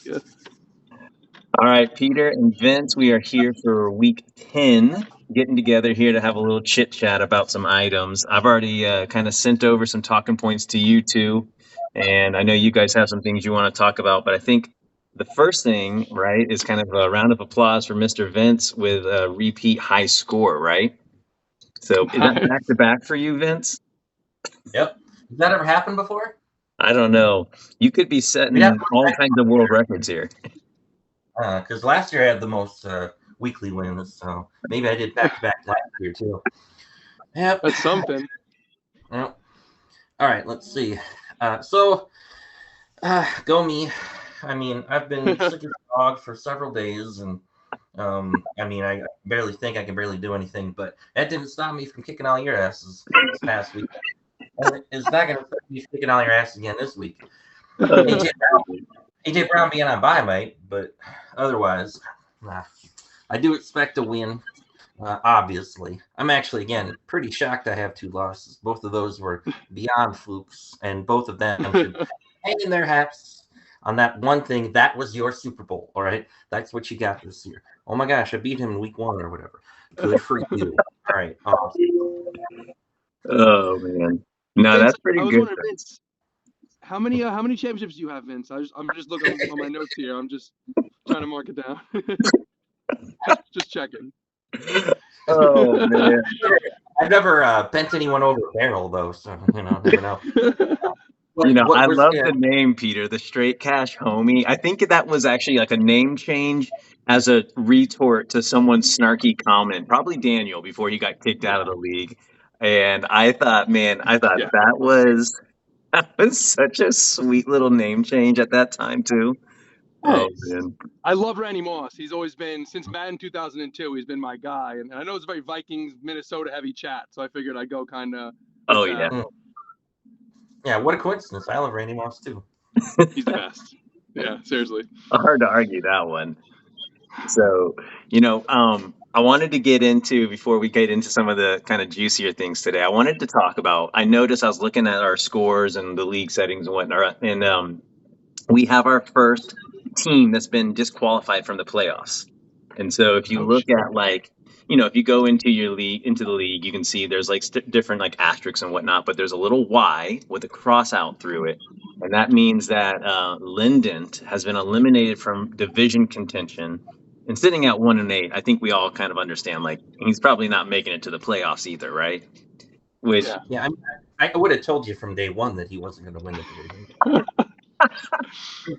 Good. All right, Peter and Vince, we are here for week 10, getting together here to have a little chit chat about some items. I've already kind of sent over some talking points to you two, and I know you guys have some things you want to talk about, but I think the first thing, right, is kind of a round of applause for Mr. Vince with a repeat high score, right? So is that back to back for you, Vince? Yep. Has that ever happened before? I don't know. You could be We'd have setting to all kinds of world records here. because last year I had the most weekly wins, so maybe I did back-to-back last year too. Yep. That's something. Yep. All right, let's see. Go me. I mean, I've been sick as a dog for several days, and I barely think I can barely do anything, but that didn't stop me from kicking all your asses this past week. And it's not going to stop me kicking all your ass again this week. AJ Brown being on bye might, but otherwise, I do expect a win. Obviously, I'm actually again pretty shocked. I have 2 losses. Both of those were beyond flukes, and both of them should hang in their hats on that one thing. That was your Super Bowl, all right? That's what you got this year. Oh my gosh, I beat him in week 1 or whatever. Good for you. All right. Oh man, no, Vince, that's pretty I was good. wondering, Vince, how many championships do you have, Vince? I'm just looking on my notes here. I'm just trying to mark it down. Just checking. Oh man. I've never bent anyone over a barrel though, so never know. I love the name, Peter, the straight cash homie. I think that was actually like a name change as a retort to someone's snarky comment, probably Daniel before he got kicked out of the league. And I thought, Yeah. that was such a sweet little name change at that time too. Oh man. I love Randy Moss. He's always been, since Madden 2002, he's been my guy. And I know it's a very Vikings, Minnesota heavy chat, so I figured I'd go kind of. Oh yeah. Yeah, what a coincidence. I love Randy Moss too. He's the best. Yeah, seriously. Hard to argue that one. So, I wanted to get into, before we get into some of the kind of juicier things today, I wanted to talk about, I noticed I was looking at our scores and the league settings and whatnot, and we have our first team that's been disqualified from the playoffs. And so if you look at if you go into the league, you can see there's like different like asterisks and whatnot, but there's a little Y with a cross out through it. And that means that Linden has been eliminated from division contention and sitting at 1-8. I think we all kind of understand, like, he's probably not making it to the playoffs either, right? Which, yeah, I would have told you from day one that he wasn't going to win the division.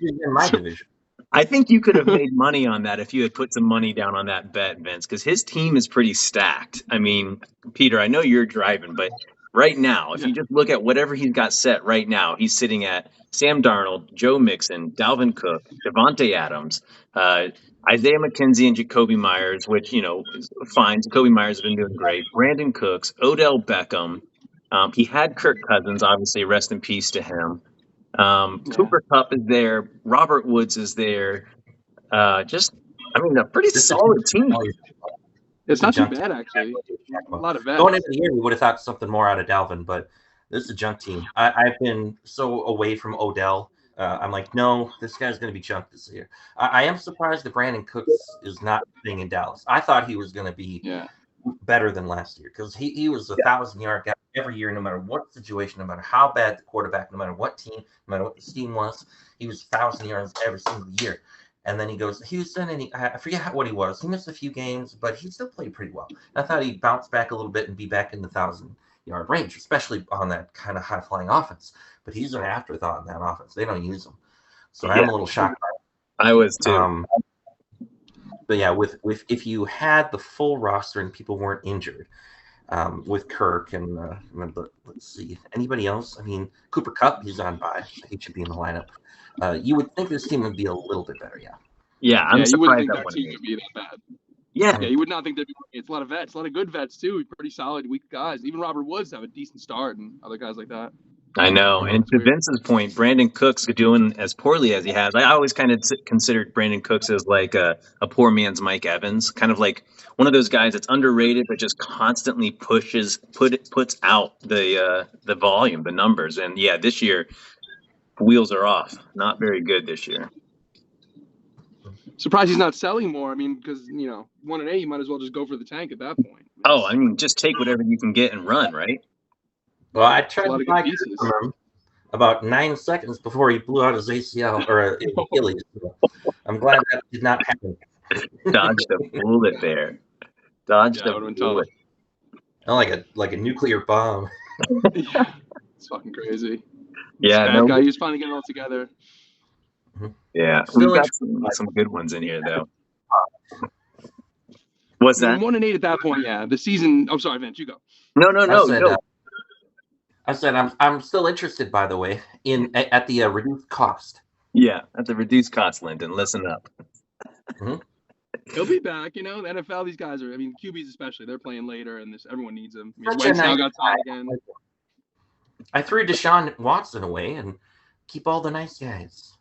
He's in my division. I think you could have made money on that if you had put some money down on that bet, Vince, because his team is pretty stacked. I mean, Peter, I know you're driving, but right now, if you just look at whatever he's got set right now, he's sitting at Sam Darnold, Joe Mixon, Dalvin Cook, Devontae Adams, Isaiah McKenzie, and Jacoby Myers, which, is fine. Jacoby Myers has been doing great. Brandon Cooks, Odell Beckham. He had Kirk Cousins, obviously, rest in peace to him. Cooper Kupp is there. Robert Woods is there. A pretty solid team. It's not too bad, actually. A lot of vets. Going into the year, we would have thought something more out of Dalvin, but this is a junk team. I've been so away from Odell. I'm like, no, this guy's going to be junk this year. I am surprised that Brandon Cooks is not being in Dallas. I thought he was going to be better than last year because he was a 1,000-yard guy every year, no matter what situation, no matter how bad the quarterback, no matter what team, no matter what the scheme was. He was 1,000 yards every single year. And then he goes to Houston, and I forget what he was. He missed a few games, but he still played pretty well. I thought he'd bounce back a little bit and be back in the 1,000-yard range, especially on that kind of high-flying offense. But he's an afterthought in that offense. They don't use him. So I'm a little shocked by it. I was too. But yeah, with if you had the full roster and people weren't injured, with Kirk and let's see, anybody else? I mean, Cooper Kupp, he's on bye. He should be in the lineup. You would think this team would be a little bit better, yeah. Yeah, I'm surprised you wouldn't think that team would be that bad. Yeah, you would not think that. It's a lot of vets, a lot of good vets too. Pretty solid, weak guys. Even Robert Woods have a decent start, and other guys like that. I know. And to Vince's point, Brandon Cooks doing as poorly as he has. I always kind of considered Brandon Cooks as like a poor man's Mike Evans, kind of like one of those guys that's underrated but just constantly puts out the volume, the numbers. And yeah, this year wheels are off. Not very good this year. Surprised he's not selling more. I mean, because 1-8, you might as well just go for the tank at that point. Oh, I mean, just take whatever you can get and run, right? Well, I It's a tried lot to of good buy pieces. from him about 9 seconds before he blew out his ACL or his Achilles. I'm glad that did not happen. Dodged a bullet there. Dodged Yeah, a it would've been tough. Not like a nuclear bomb. Yeah, it's fucking crazy. Yeah, This no. bad guy, he was finally getting it all together. Yeah, Still we've got interested. some good ones in here, though. What's I mean, that? 1-8 at that point, yeah. The season. I'm sorry, Vince, you go. No, I said I'm still interested, by the way, at the reduced cost. Yeah, at the reduced cost, Lyndon. Listen up. He'll be back. The NFL, these guys are. I mean, QBs especially, they're playing later, and everyone needs them. I mean, Such a Wentz now nice got signed again. I threw Deshaun Watson away and keep all the nice guys.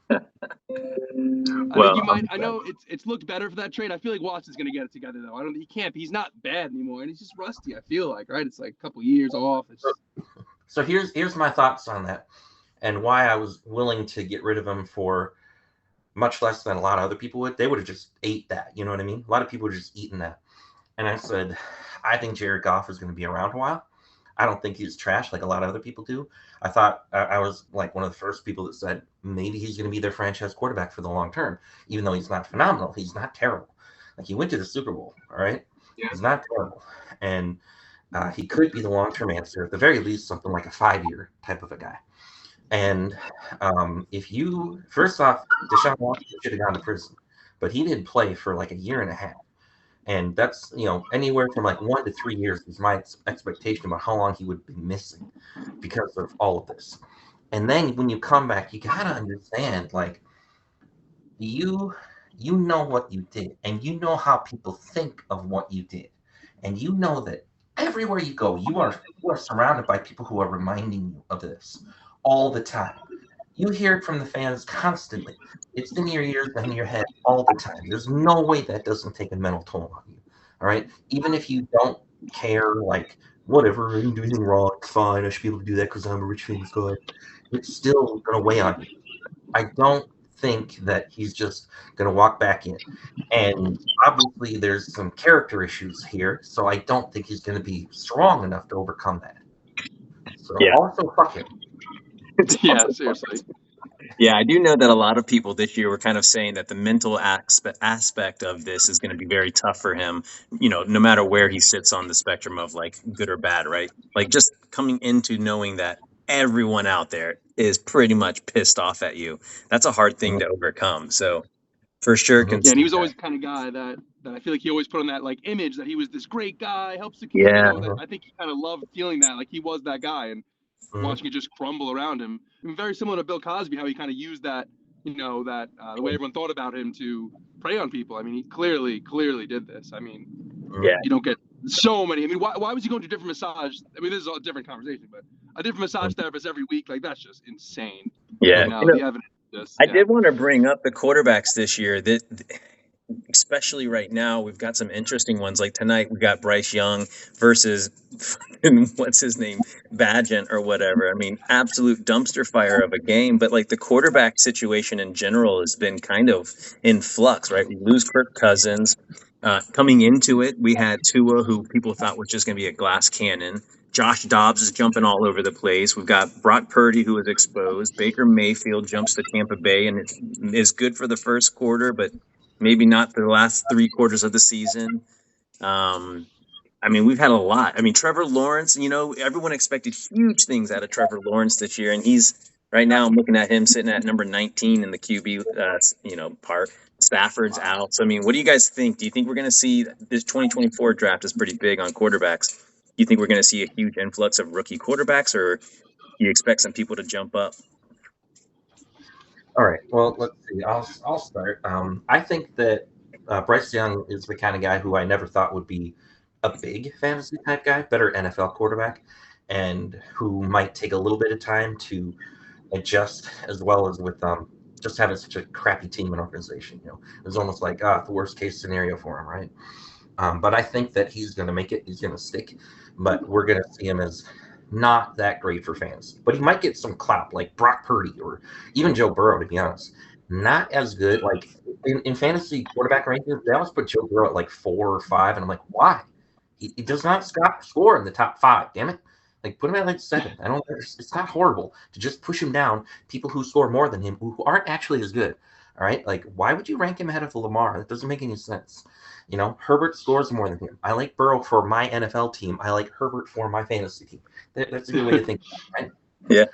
I think you might. I know it's looked better for that trade. I feel like Watson's gonna get it together though. He can't. He's not bad anymore, and he's just rusty. I feel like, right? It's like a couple years off. So here's my thoughts on that, and why I was willing to get rid of him for much less than a lot of other people would. They would have just ate that. You know what I mean? A lot of people would have just eaten that. And I said, I think Jared Goff is going to be around a while. I don't think he's trash like a lot of other people do. I thought I was like one of the first people that said maybe he's going to be their franchise quarterback for the long term, even though he's not phenomenal. He's not terrible. Like, he went to the Super Bowl, all right? Yeah. He's not terrible. And he could be the long-term answer, at the very least, something like a 5-year type of a guy. And first off, Deshaun Watson should have gone to prison, but he didn't play for like a year and a half. And that's, anywhere from like 1 to 3 years is my expectation about how long he would be missing because of all of this. And then when you come back, you got to understand, like, you know what you did, and you know how people think of what you did. And you know that everywhere you go, you are surrounded by people who are reminding you of this all the time. You hear it from the fans constantly. It's in your ears and in your head all the time. There's no way that doesn't take a mental toll on you. All right? Even if you don't care, like, whatever, I didn't do anything wrong, it's fine, I should be able to do that because I'm a rich famous guy. It's still going to weigh on you. I don't think that he's just going to walk back in. And obviously there's some character issues here, so I don't think he's going to be strong enough to overcome that. So also fuck him. Yeah, seriously. Yeah, I do know that a lot of people this year were kind of saying that the mental aspect of this is going to be very tough for him, no matter where he sits on the spectrum of like good or bad, right? Like, just coming into knowing that everyone out there is pretty much pissed off at you. That's a hard thing to overcome. So for sure. Yeah, and he was always the kind of guy that I feel like he always put on that like image that he was this great guy, helps the community. I think he kind of loved feeling that, like he was that guy, and watching it just crumble around him. I mean, very similar to Bill Cosby, how he kind of used that, the way everyone thought about him to prey on people. I mean, he clearly did this. I mean, you don't get so many. I mean, why was he going to different massage? I mean, this is a different conversation, but a different massage therapist every week, like, that's just insane. Yeah. The evidence I did want to bring up the quarterbacks this year that, especially right now, we've got some interesting ones. Like tonight, we got Bryce Young versus what's his name, Bagent or whatever. I mean, absolute dumpster fire of a game. But like the quarterback situation in general has been kind of in flux, right? We lose Kirk Cousins. Coming into it, we had Tua, who people thought was just going to be a glass cannon. Josh Dobbs is jumping all over the place. We've got Brock Purdy, who is exposed. Baker Mayfield jumps to Tampa Bay and is good for the first quarter, but maybe not the last 3 quarters of the season. I mean, we've had a lot. I mean, Trevor Lawrence, everyone expected huge things out of Trevor Lawrence this year. And he's right now, I'm looking at him sitting at number 19 in the QB, part. Stafford's out. So, I mean, what do you guys think? Do you think we're going to see this 2024 draft is pretty big on quarterbacks? Do you think we're going to see a huge influx of rookie quarterbacks, or do you expect some people to jump up? All right. Well, let's see. I'll start. I think that Bryce Young is the kind of guy who I never thought would be a big fantasy type guy, better NFL quarterback, and who might take a little bit of time to adjust, as well as with just having such a crappy team and organization. It was almost like the worst case scenario for him, right? But I think that he's going to make it. He's going to stick. But we're going to see him as not that great for fans. But he might get some clout, like Brock Purdy or even Joe Burrow, to be honest. not as good. Like in fantasy quarterback rankings, they always put Joe Burrow at like 4 or 5, and I'm like, why? He does not score in the top 5. Damn it! Like put him at like 7. I don't. It's not horrible to just push him down. People who score more than him who aren't actually as good. All right, like why would you rank him ahead of Lamar? That doesn't make any sense. You know, Herbert scores more than him. I like Burrow for my NFL team. I like Herbert for my fantasy team. That's a good way to think, right? Yeah.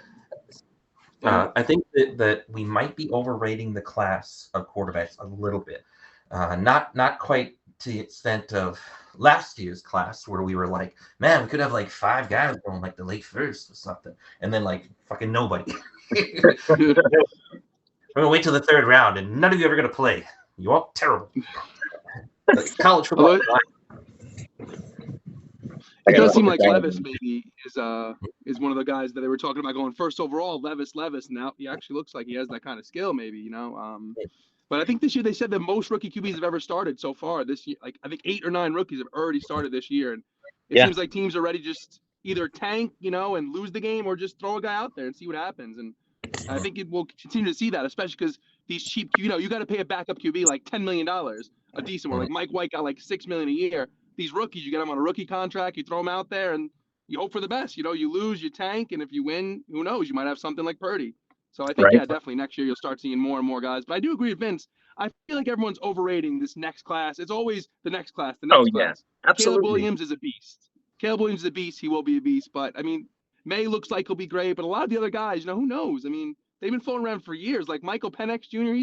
I think that we might be overrating the class of quarterbacks a little bit. Not quite to the extent of last year's class where we were like, man, we could have like 5 guys going like the late first or something, and then like fucking nobody. We're gonna wait till the 3rd round, and none of you are ever gonna play. You all terrible. Like college football. It does seem like Levis maybe is one of the guys that they were talking about going first overall. Levis. Now he actually looks like he has that kind of skill, maybe, you know. But I think this year they said the most rookie QBs have ever started so far this year. Like I think 8 or 9 rookies have already started this year, and it seems like teams are ready to just either tank, you know, and lose the game, or just throw a guy out there and see what happens. And I think it will continue to see that, especially because these cheap, you know, you got to pay a backup QB like $10 million, a decent one. Like Mike White got like $6 million a year. These rookies, you get them on a rookie contract, you throw them out there, and you hope for the best. You know, you lose, you tank, and if you win, who knows? You might have something like Purdy. So I think, yeah, definitely next year you'll start seeing more and more guys. But I do agree with Vince. I feel like everyone's overrating this next class. It's always the next class, the next class. Absolutely. Caleb Williams is a beast. Caleb Williams is a beast. He will be a beast. But, I mean, May looks like he'll be great. But a lot of the other guys, you know, who knows? I mean, they've been floating around for years. Like Michael Penix Jr.,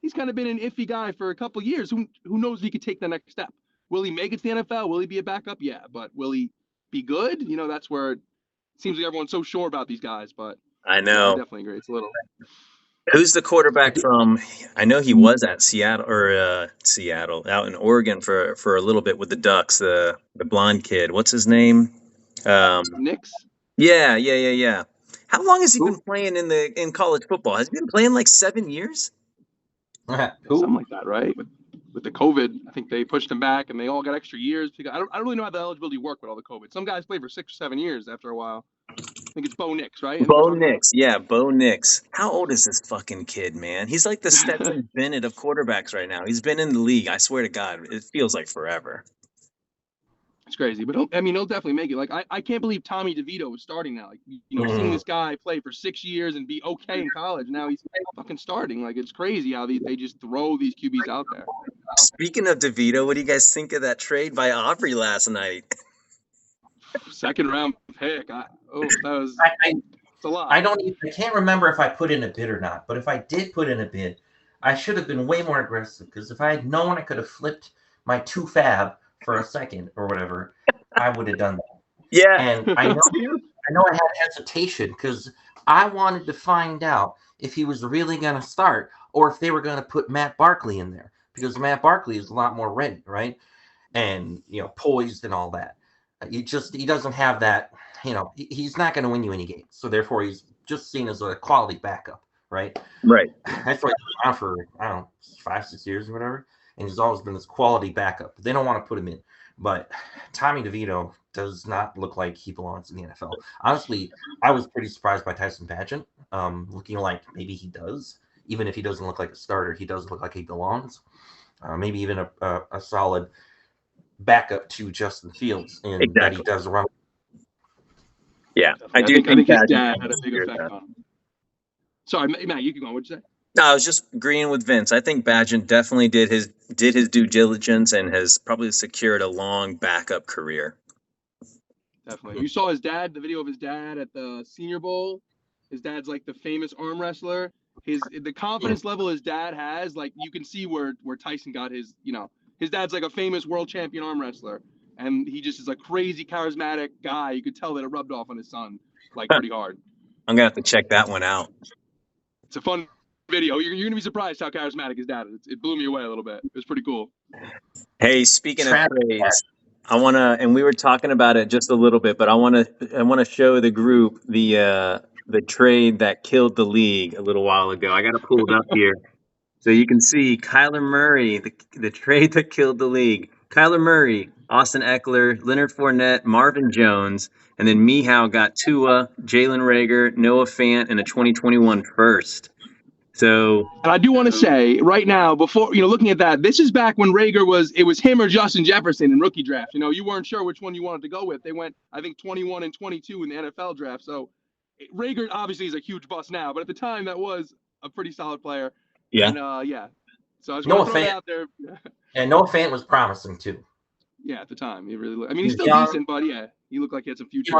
he's kind of been an iffy guy for a couple of years. Who knows if he could take the next step? Will he make it to the NFL? Will he be a backup? Yeah, but will he be good? You know, that's where it seems like everyone's so sure about these guys. But I know. Yeah, I definitely agree. It's a little. Who's the quarterback from? I know he was at Seattle out in Oregon for a little bit with the Ducks. The blonde kid. What's his name? Nix. Yeah. How long has he been playing in college football? Has he been playing like 7 years? Something like that, right? With the COVID, I think they pushed him back, and they all got extra years. I don't really know how the eligibility worked with all the COVID. Some guys played for 6 or 7 years after a while. I think it's Bo Nix, right? Bo Nix, yeah, Bo Nix. How old is this fucking kid, man? He's like the Stetson Bennett of quarterbacks right now. He's been in the league. I swear to God, it feels like forever. It's crazy, but he'll definitely make it. Like I can't believe Tommy DeVito is starting now. Like seeing this guy play for 6 years and be okay in college, now he's fucking starting. Like it's crazy how they just throw these QBs out there. Speaking of DeVito, what do you guys think of that trade by Aubrey last night? 2nd round pick. That was it's a lot. I can't remember if I put in a bid or not, but if I did put in a bid, I should have been way more aggressive, because if I had known I could have flipped my 2 fab for a second or whatever, I would have done that. Yeah. And I know I had hesitation because I wanted to find out if he was really going to start or if they were going to put Matt Barkley in there, because Matt Barkley is a lot more ready, right? And, poised and all that. He doesn't have that, he's not going to win you any games. So therefore he's just seen as a quality backup, right? Right. That's why he's been around for, 5-6 years or whatever. And he's always been this quality backup. They don't want to put him in. But Tommy DeVito does not look like he belongs in the NFL. Honestly, I was pretty surprised by Tyson Bagent, looking like maybe he does. Even if he doesn't look like a starter, he does look like he belongs. Maybe even a solid backup to Justin Fields in that he does run. Yeah, I think his dad had a big effect on him. Sorry, Matt, you can go. What'd you say? No, I was just agreeing with Vince. I think Bagent definitely did his due diligence and has probably secured a long backup career. Definitely. You saw his dad, the video of his dad at the Senior Bowl. His dad's like the famous arm wrestler. The confidence level his dad has, like you can see where Tyson got his, his dad's like a famous world champion arm wrestler. And he just is a crazy charismatic guy. You could tell that it rubbed off on his son like pretty hard. I'm going to have to check that one out. It's a fun video. You're going to be surprised how charismatic his dad is. It blew me away a little bit. It was pretty cool. Hey, speaking of trades, I want to, and we were talking about it just a little bit, but I want to show the group the trade that killed the league a little while ago. I got it pulled up here. So you can see Kyler Murray, the trade that killed the league. Kyler Murray, Austin Eckler, Leonard Fournette, Marvin Jones, and then Meehow got Tua, Jalen Reagor, Noah Fant, and a 2021 first. So, and I do want to say right now, before looking at that, this is back when Rager it was him or Justin Jefferson in rookie draft. You weren't sure which one you wanted to go with. They went, I think, 21 and 22 in the NFL draft. So Rager obviously is a huge bust now, but at the time that was a pretty solid player. yeah. And yeah. So I was going to throw it out there. And Noah Fant was promising too. Yeah, at the time he really looked. I mean, he's still decent, but yeah, he looked like he had some future.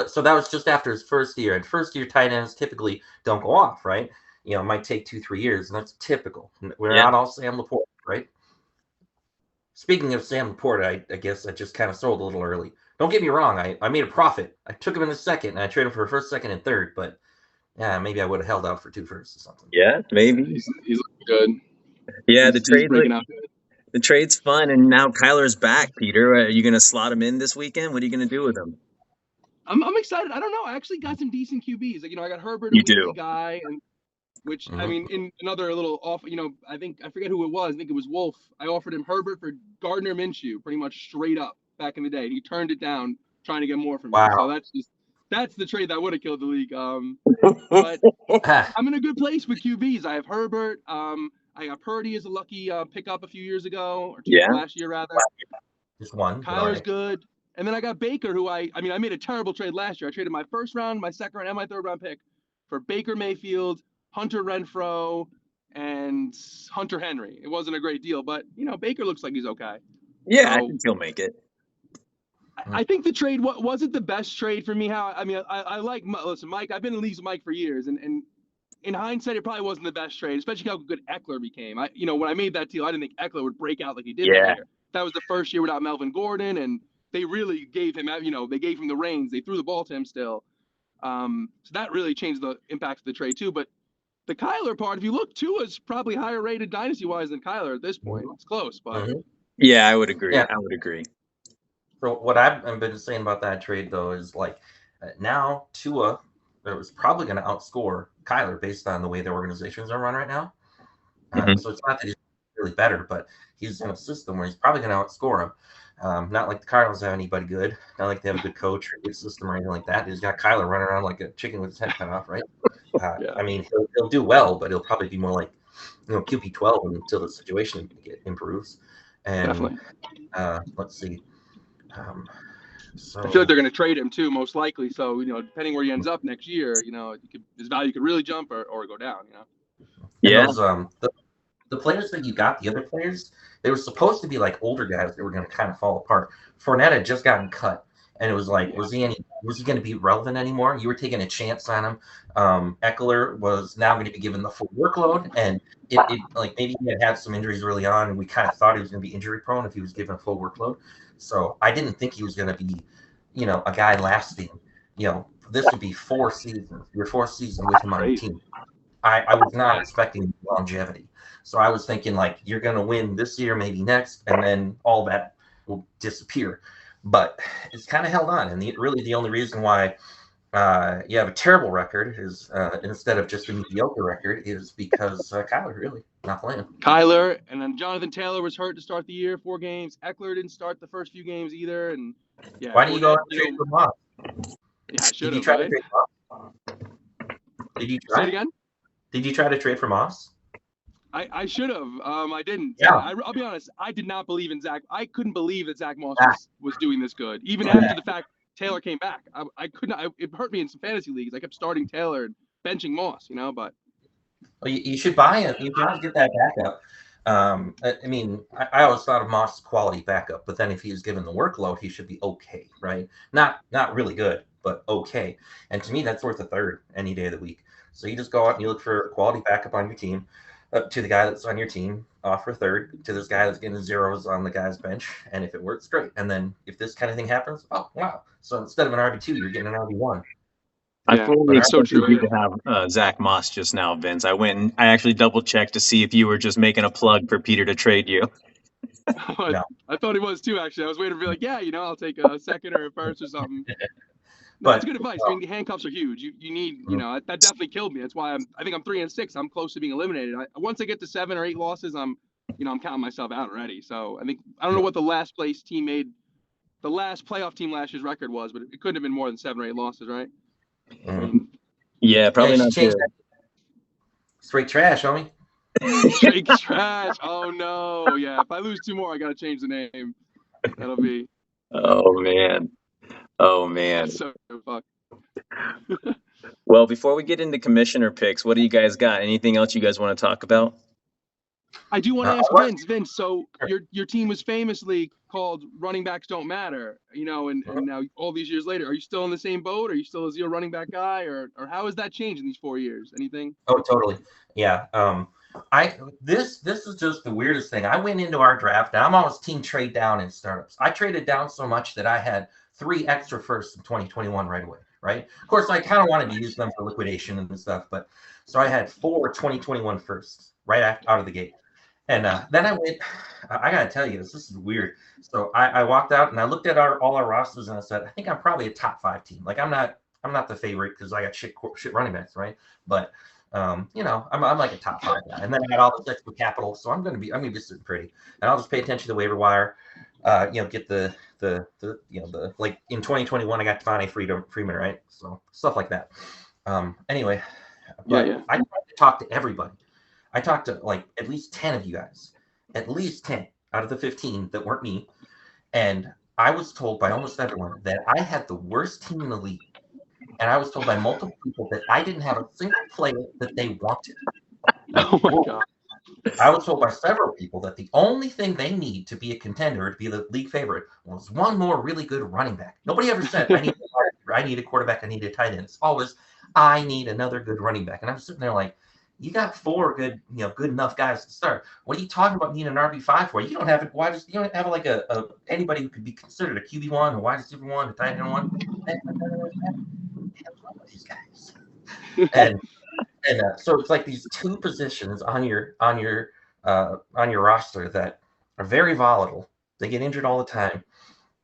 So that was just after his first year. And first year tight ends typically don't go off, right? It might take 2-3 years, and that's typical. We're not all Sam Laporte, right? Speaking of Sam Laporte, I guess I just kind of sold a little early. Don't get me wrong, I made a profit. I took him in the second, and I traded him for first, second, and third, but yeah, maybe I would have held out for 2 firsts or something. Yeah, maybe. He's looking good. Yeah, the trade's fun, and now Kyler's back, Peter. Are you going to slot him in this weekend? What are you going to do with him? I'm excited. I don't know. I actually got some decent QBs. Like, I got Herbert, a weekly guy, and which I mean, in another little off. I forget who it was. I think it was Wolf. I offered him Herbert for Gardner Minshew, pretty much straight up back in the day. He turned it down, trying to get more from me. So that's the trade that would have killed the league. But I'm in a good place with QBs. I have Herbert. I got Purdy as a lucky pickup a few years ago, or last year rather. Just one. Kyler's good. And then I got Baker, who I made a terrible trade last year. I traded my first round, my second round, and my third round pick for Baker Mayfield, Hunter Renfrow, and Hunter Henry. It wasn't a great deal, but Baker looks like he's okay. Yeah, I think he'll make it. I think the trade wasn't the best trade for me. I like Mike. I've been in leagues with Mike for years, and in hindsight, it probably wasn't the best trade, especially how good Eckler became. When I made that deal, I didn't think Eckler would break out like he did that year. That was the first year without Melvin Gordon, and they really gave him, they gave him the reins. They threw the ball to him still. So that really changed the impact of the trade too. But the Kyler part, if you look, Tua's probably higher rated dynasty-wise than Kyler at this point. It's close, but yeah, I would agree. Yeah. I would agree. So what I've been saying about that trade though is now Tua was probably going to outscore Kyler based on the way the organizations are run right now. So it's not that he's really better, but he's in a system where he's probably going to outscore him. Not like the Cardinals have anybody good. Not like they have a good coach or a good system or anything like that. He's got Kyler running around like a chicken with his head cut off, right? I mean, he'll do well, but he'll probably be more like QB12 until the situation improves. And let's see. So I feel like they're going to trade him too, most likely. So depending where he ends up next year, his value could really jump or go down. Yeah. Those, the players that you got, the other players, they were supposed to be like older guys that were going to kind of fall apart. Fournette had just gotten cut, and it was like, was he going to be relevant anymore? You were taking a chance on him. Eckler was now going to be given the full workload, and it like maybe he had some injuries early on, and we kind of thought he was going to be injury prone if he was given a full workload. So I didn't think he was going to be, a guy lasting. This would be 4 seasons. Your 4th season with him on your team. I was not expecting longevity. So I was thinking you're going to win this year, maybe next, and then all that will disappear. But it's kind of held on. And really the only reason why you have a terrible record is instead of just a mediocre record is because Kyler really not playing. Kyler, and then Jonathan Taylor was hurt to start the year, 4 games. Eckler didn't start the first few games either. And why didn't you go trade for Moss? Yeah, I should have. Did you try? Say it again? Did you try to trade for Moss? I should have. I didn't. Yeah. I'll be honest. I did not believe in Zach. I couldn't believe that Zach Moss was doing this good, even after the fact Taylor came back. I couldn't. It hurt me in some fantasy leagues. I kept starting Taylor and benching Moss. But. Well, you should buy him. You can get that backup. I mean, I always thought of Moss as quality backup, but then if he was given the workload, he should be okay, right? Not really good, but okay. And to me, that's worth a third any day of the week. So you just go out and you look for a quality backup on your team. To the guy that's on your team, offer a third. To this guy that's getting zeros on the guy's bench. And if it works, great. And then if this kind of thing happens, oh, wow. So instead of an RB2, you're getting an RB1. I fully expected you to have Zach Moss just now, Vince. I went and I actually double-checked to see if you were just making a plug for Peter to trade you. No. I thought he was too, actually. I was waiting to be like, I'll take a second or a first or something. No, that's good advice. I mean, the handcuffs are huge. You need, that definitely killed me. That's why I think I'm 3-6. I'm close to being eliminated. Once I get to 7 or 8 losses, I'm counting myself out already. So I don't know what the last place team made, the last playoff team last year's record was, but it couldn't have been more than 7 or 8 losses, right? Yeah, probably not. Straight trash, homie. Straight trash. Oh no. Yeah. If I lose 2 more, I gotta change the name. That'll be. Oh man. Oh man. So fuck. Well, before we get into commissioner picks, what do you guys got? Anything else you guys want to talk about? I do want to ask Vince. Vince, so your team was famously called "Running Backs Don't Matter," and now all these years later, are you still in the same boat? Are you still a zero running back guy, or how has that changed in these 4 years? Anything? Oh, totally. Yeah. This is just the weirdest thing. I went into our draft, and I'm always team trade down in startups. I traded down so much that I had 3 extra firsts in 2021 right away. Right. Of course, I kind of wanted to use them for liquidation and stuff, but so I had 4 2021 firsts right out of the gate. And then I went. I gotta tell you, this is weird. So I walked out and I looked at all our rosters and I said, I think I'm probably a top 5 team. Like I'm not the favorite because I got shit running backs, right? But I'm like a top 5 guy. And then I got all this extra capital, so I'm gonna be sitting pretty. And I'll just pay attention to the waiver wire. Get the like in 2021 I got Devontae Freeman, right? So stuff like that. Anyway, Yeah. I tried to talk to everybody. I talked to like at least 10 of you guys, at least 10 out of the 15 that weren't me. And I was told by almost everyone that I had the worst team in the league. And I was told by multiple people that I didn't have a single player that they wanted. Oh my God. I was told by several people that the only thing they need to be a contender, to be the league favorite, was one more really good running back. Nobody ever said, I need a quarterback, I need a tight end. It's always, I need another good running back. And I'm sitting there like, you got 4 good enough guys to start. What are you talking about needing an RB5 for? You don't have it. You don't have like a anybody who could be considered a QB1, a wide receiver 1, a tight end 1. These guys. And so it's like these 2 positions on your roster that are very volatile. They get injured all the time,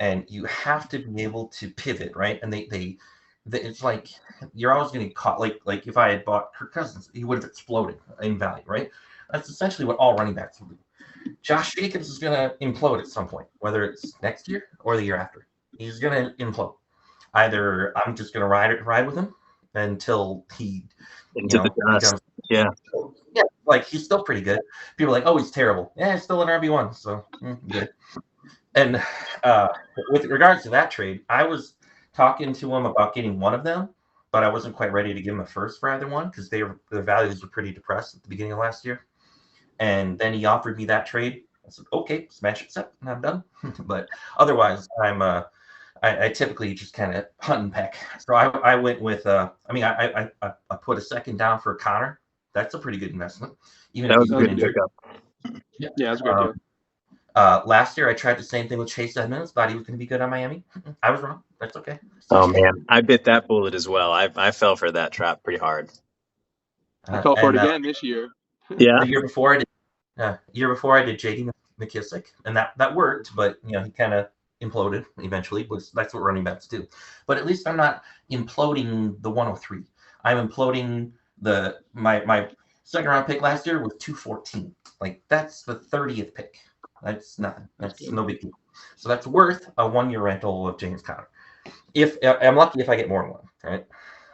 and you have to be able to pivot, right? And they it's like you're always going to get caught. Like if I had bought Kirk Cousins, he would have exploded in value, right? That's essentially what all running backs will do. Josh Jacobs is going to implode at some point, whether it's next year or the year after. He's going to implode. Either I'm just going to ride with him until he into the dust. Yeah, like he's still pretty good. People are like, oh, he's terrible. Yeah, he's still an RB1, so good. And with regards to that trade, I was talking to him about getting one of them, but I wasn't quite ready to give him a first for either one because their values were pretty depressed at the beginning of last year. And then he offered me that trade. I said, okay, smash accept, and I'm done. But otherwise, I typically just kind of hunt and peck. So I went with I put a second down for Connor. That's a pretty good investment. Even that if was he's a good been injured. pickup. Yeah, that's a good deal. Last year I tried the same thing with Chase Edmonds. Thought he was going to be good on Miami. I was wrong. That's okay. Oh man, I bit that bullet as well. I fell for that trap pretty hard. I fell for it again this year. Yeah. The year before I did J.D. McKissick, and that worked, but he kind of imploded eventually. That's what running backs do. But at least I'm not imploding the 103. I'm imploding my second round pick last year was 214. Like that's the 30th pick. That's nothing. That's no big deal. So that's worth a 1-year rental of James Conner. If I'm lucky if I get more than one,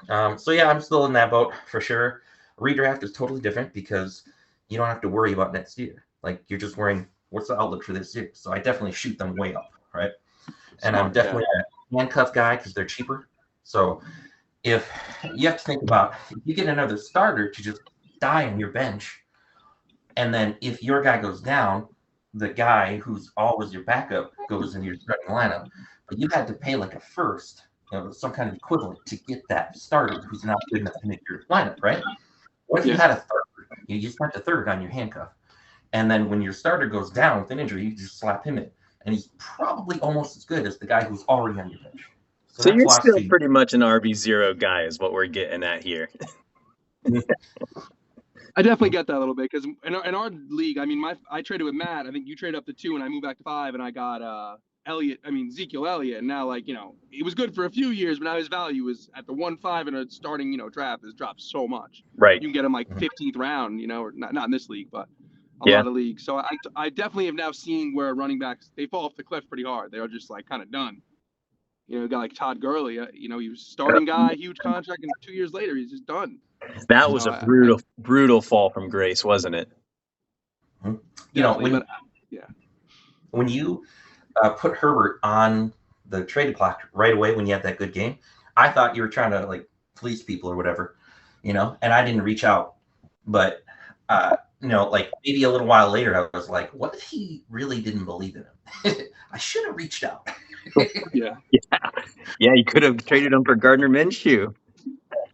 right? So yeah, I'm still in that boat for sure. Redraft is totally different because you don't have to worry about next year. Like you're just worrying what's the outlook for this year. So I definitely shoot them way up, right? And I'm definitely a handcuff guy because they're cheaper. So if you have to think about if you get another starter to just die on your bench, and then if your guy goes down, the guy who's always your backup goes into your starting lineup. But you had to pay like a first, some kind of equivalent to get that starter who's not good enough to make your lineup, right? What if you had a third? You just spent a third on your handcuff. And then when your starter goes down with an injury, you just slap him in. And he's probably almost as good as the guy who's already on your bench. So you're still pretty much an RB0 guy is what we're getting at here. I definitely get that a little bit because in our league, I mean, I traded with Matt. I think you traded up to 2 and I moved back to 5 and I got Ezekiel Elliott. And now, it was good for a few years, but now his value is at the 1-5 in a starting, draft has dropped so much. Right. You can get him like 15th round, or not in this league, but a lot of leagues. So I definitely have now seen where running backs, they fall off the cliff pretty hard. They're just like kind of done. A guy like Todd Gurley, he was starting guy, huge contract, and 2 years later, he's just done. That was a brutal fall from grace, wasn't it? You know, when you put Herbert on the trade clock right away when you had that good game, I thought you were trying to like fleece people or whatever, you know, and I didn't reach out. But, you know, like maybe a little while later, I was like, what if he really didn't believe in him? I should have reached out. Yeah, you could have traded him for Gardner Minshew.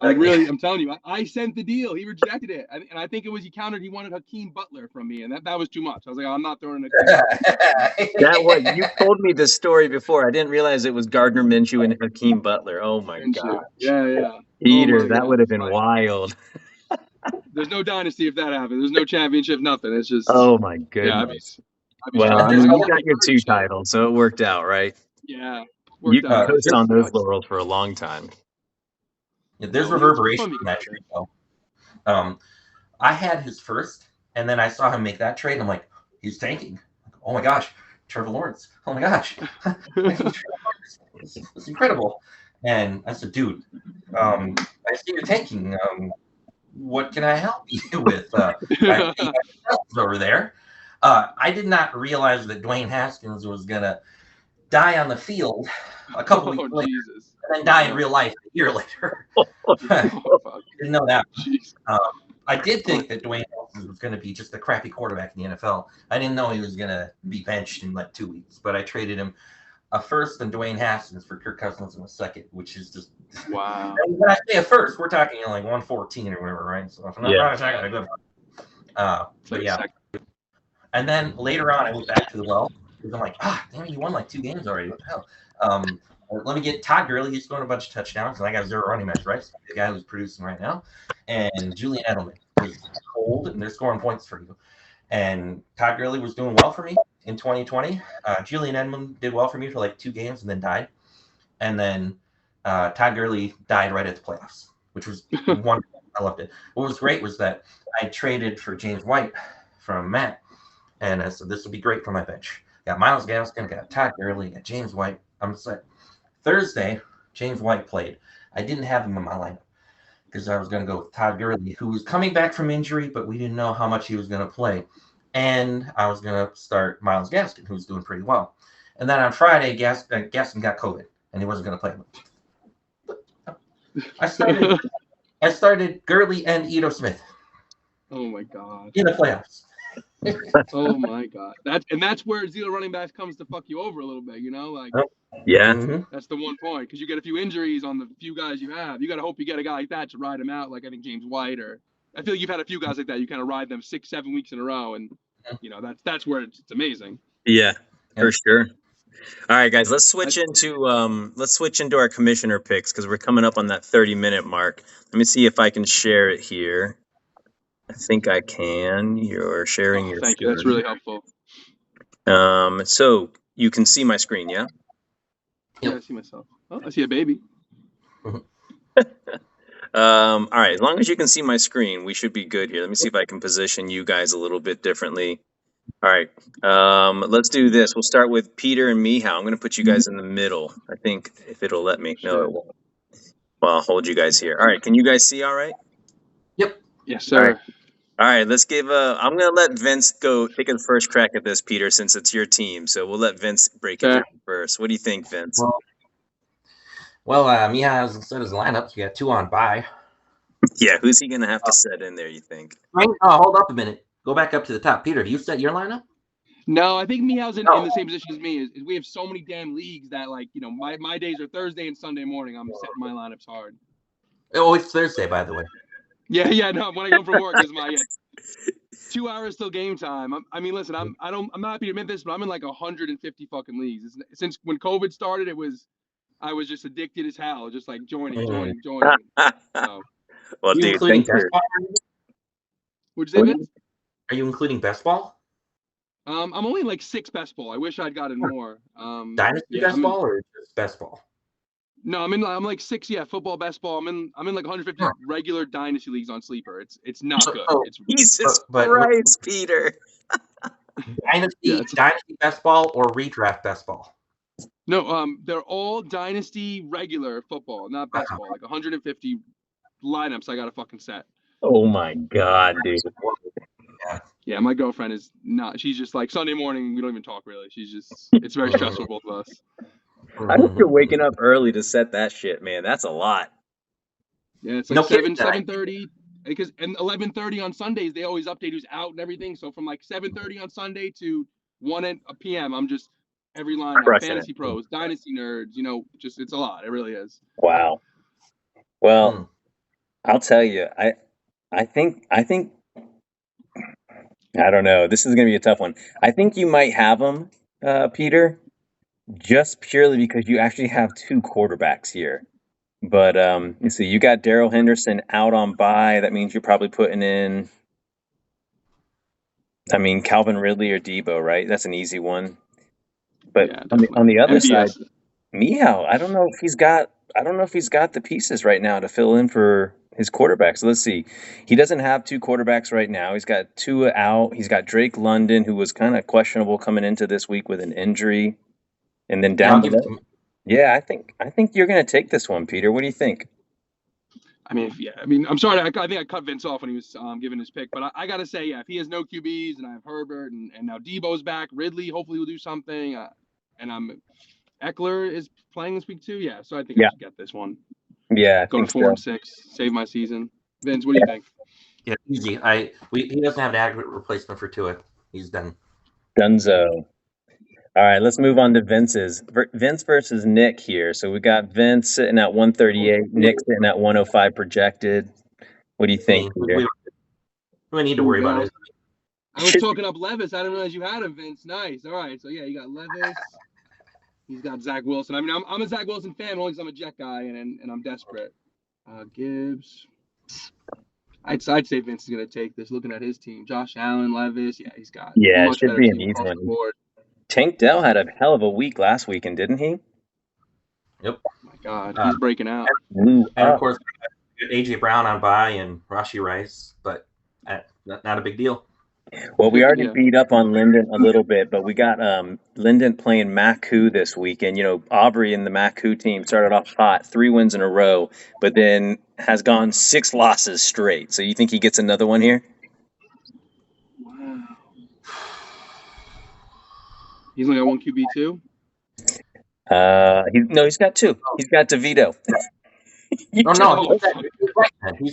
I'm telling you, I sent the deal. He rejected it. And I think it was he countered. He wanted Hakeem Butler from me. And that was too much. I was like, I'm not throwing it. You told me this story before. I didn't realize it was Gardner Minshew and Hakeem Butler. Oh, my God. Yeah. Peter, that would have been wild. There's no dynasty if that happened. There's no championship, nothing. It's just. Oh, my goodness. Yeah, you got your 2 titles, so it worked out, right? Yeah. You can coast on those laurels for a long time. Yeah, there's reverberation from that trade, though. I had his first, and then I saw him make that trade, and I'm like, he's tanking. Oh my gosh, Trevor Lawrence. Oh my gosh. It's incredible. And I said, dude, I see you're tanking. What can I help you with? Over there. I did not realize that Dwayne Haskins was going to die on the field a couple weeks later. Jesus. And then die in real life a year later. Didn't know that. I did think that Dwayne Haskins was going to be just a crappy quarterback in the NFL. I didn't know he was going to be benched in like 2 weeks, but I traded him a first and Dwayne Haskins for Kirk Cousins in a second, which is just wow. When I say a first, we're talking like 114 or whatever, right? So I'm not talking a good one. But yeah. And then later on, I went back to the well because I'm like, damn it, you won like 2 games already. What the hell? Let me get Todd Gurley. He's scoring a bunch of touchdowns, and I got 0 running backs, right? So the guy who's producing right now, and Julian Edelman is cold, and they're scoring points for you. And Todd Gurley was doing well for me in 2020. Julian Edelman did well for me for like 2 games and then died. And then Todd Gurley died right at the playoffs, which was wonderful. I loved it. What was great was that I traded for James White from Matt, and I said this would be great for my bench. Got Myles Gaskin, got Todd Gurley, got James White. I'm set. Thursday, James White played. I didn't have him in my lineup because I was going to go with Todd Gurley, who was coming back from injury, but we didn't know how much he was going to play. And I was going to start Myles Gaskin, who's doing pretty well. And then on Friday, Gaskin got COVID, and he wasn't going to play. I started Gurley and Ito Smith. Oh my God! In the playoffs. Oh my God! That's where zero running backs comes to fuck you over a little bit, you know, like. Yeah. That's the one point because you get a few injuries on the few guys you have. You got to hope you get a guy like that to ride him out, like I think James White, or I feel like you've had a few guys like that. You kind of ride them 6-7 weeks in a row, and you know that's where it's amazing. Yeah, for sure. All right, guys, let's switch into our commissioner picks because we're coming up on that 30-minute mark. Let me see if I can share it here. I think I can. You're sharing your thank you. That's really helpful. So you can see my screen, yeah? Yeah, I see myself. Oh, I see a baby. All right, as long as you can see my screen, we should be good here. Let me see if I can position you guys a little bit differently. All right, let's do this. We'll start with Peter and Mihao. I'm going to put you guys in the middle. I think if it'll let me. No, it won't. Well, I'll hold you guys here. All right, can you guys see all right? Yep. Yes, sir. All right, let's give I'm going to let Vince take a first crack at this, Peter, since it's your team. So we'll let Vince break it down first. What do you think, Vince? Well, Mihai hasn't set his lineup. You got 2 on bye. Yeah, who's he going to have to set in there, you think? Hold up a minute. Go back up to the top. Peter, do you set your lineup? No, I think Mihai's in the same position as me. Is we have so many damn leagues that, like, you know, my days are Thursday and Sunday morning. I'm setting my lineups hard. Oh, it's Thursday, by the way. Yeah. No, when I go from work, it's my 2 hours till game time. I mean, listen, I'm not happy to admit this, but I'm in like 150 fucking leagues. Since when COVID started, I was just addicted as hell, just like joining. So. Well, dude, thank you. What'd you say, Vince? Are you including best ball? I'm only like 6 best ball. I wish I'd gotten more. Dynasty best ball or just best ball? No, I'm like 6. Yeah, football, best ball. I'm in like 150 regular dynasty leagues on Sleeper. It's not good. It's Jesus Christ, Peter. Dynasty best ball or redraft best ball? No, they're all dynasty regular football, not best ball. Like 150 lineups I got to fucking set. Oh my God, dude. Yeah, my girlfriend is not. She's just like Sunday morning. We don't even talk really. It's very stressful for both of us. I hope you're waking up early to set that shit, man. That's a lot. Yeah, it's like 7:30, because and 11:30 on Sundays they always update who's out and everything. So from like 7:30 on Sunday to 1 p.m. I'm just every line fantasy pros, dynasty nerds. Just it's a lot. It really is. Wow. Well, I'll tell you, I think I don't know. This is going to be a tough one. I think you might have him, Peter, just purely because you actually have two quarterbacks here. But you see, you got Darrell Henderson out on bye. That means you're probably putting in, Calvin Ridley or Debo, right? That's an easy one. But yeah, on the other MVS. side, Meow, I don't know if he's got the pieces right now to fill in for his quarterback. So let's see. He doesn't have two quarterbacks right now. He's got Tua out. He's got Drake London, who was kind of questionable coming into this week with an injury. And then down below. Yeah, I think you're going to take this one, Peter. What do you think? I'm sorry. I think I cut Vince off when he was giving his pick, but I got to say, if he has no QBs and I have Herbert and now Debo's back, Ridley hopefully will do something, and Eckler is playing this week too. Yeah, so I think I should get this one. Yeah, go to 4-6, save my season. Vince, what do you think? Yeah, easy. He doesn't have an adequate replacement for Tua. He's done. Dunzo. All right, let's move on to Vince's. Vince versus Nick here. So we got Vince sitting at 138, Nick sitting at 105 projected. What do you think, Peter? We need to worry about it. I was talking up Levis. I didn't realize you had him, Vince. Nice. All right. So, yeah, you got Levis. He's got Zach Wilson. I'm a Zach Wilson fan only because I'm a Jet guy and I'm desperate. Gibbs. I'd say Vince is going to take this looking at his team. Josh Allen, Levis. Yeah, he's got it should be an easy one. Tank Dell had a hell of a week last weekend, didn't he? Yep. Oh my God, he's breaking out. And of course, A.J. Brown on bye and Rashee Rice, but not a big deal. Well, we already beat up on Linden a little bit, but we got Linden playing Maku this weekend. Aubrey and the Maku team started off hot, 3 wins in a row, but then has gone 6 losses straight. So you think he gets another one here? Wow. He's only got one QB too? He's got 2. He's got DeVito. He's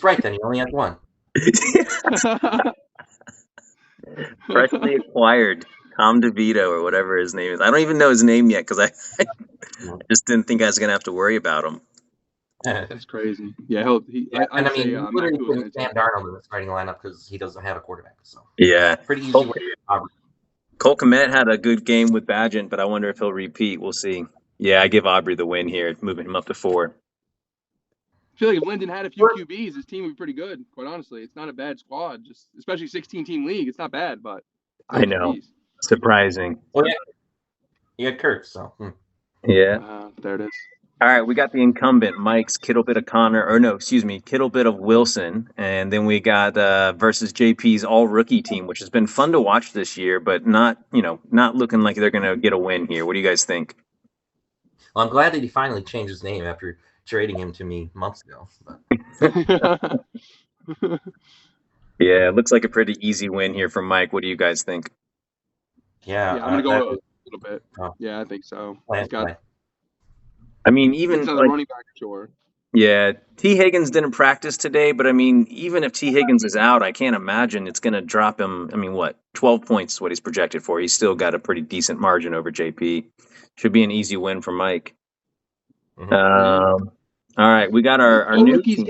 right then. He only has 1. Freshly acquired Tom DeVito or whatever his name is. I don't even know his name yet because I just didn't think I was going to have to worry about him. That's crazy. Yeah, literally putting Sam Darnold in the starting lineup because he doesn't have a quarterback. So yeah, pretty easy. Cole Kmet had a good game with Badgett, but I wonder if he'll repeat. We'll see. Yeah, I give Aubrey the win here, moving him up to 4. I feel like if Linden had a few QBs, his team would be pretty good. Quite honestly, it's not a bad squad. Just especially 16-team league, it's not bad. But I know, QBs. Surprising. Well, yeah, you got Kirk, so yeah. There it is. All right, we got the incumbent, Mike's Kittlebit of Kittlebit of Wilson, and then we got versus JP's all rookie team, which has been fun to watch this year, but not looking like they're going to get a win here. What do you guys think? Well, I'm glad that he finally changed his name after trading him to me months ago. Yeah, it looks like a pretty easy win here from Mike. What do you guys think? Yeah, I'm going to go a little bit. Yeah, I think so. Even the running back, sure. Yeah, T. Higgins didn't practice today, but even if T. Higgins is out, I can't imagine it's going to drop him. 12 points is what he's projected for. He's still got a pretty decent margin over JP. Should be an easy win for Mike. Mm-hmm. All right, we got our new team.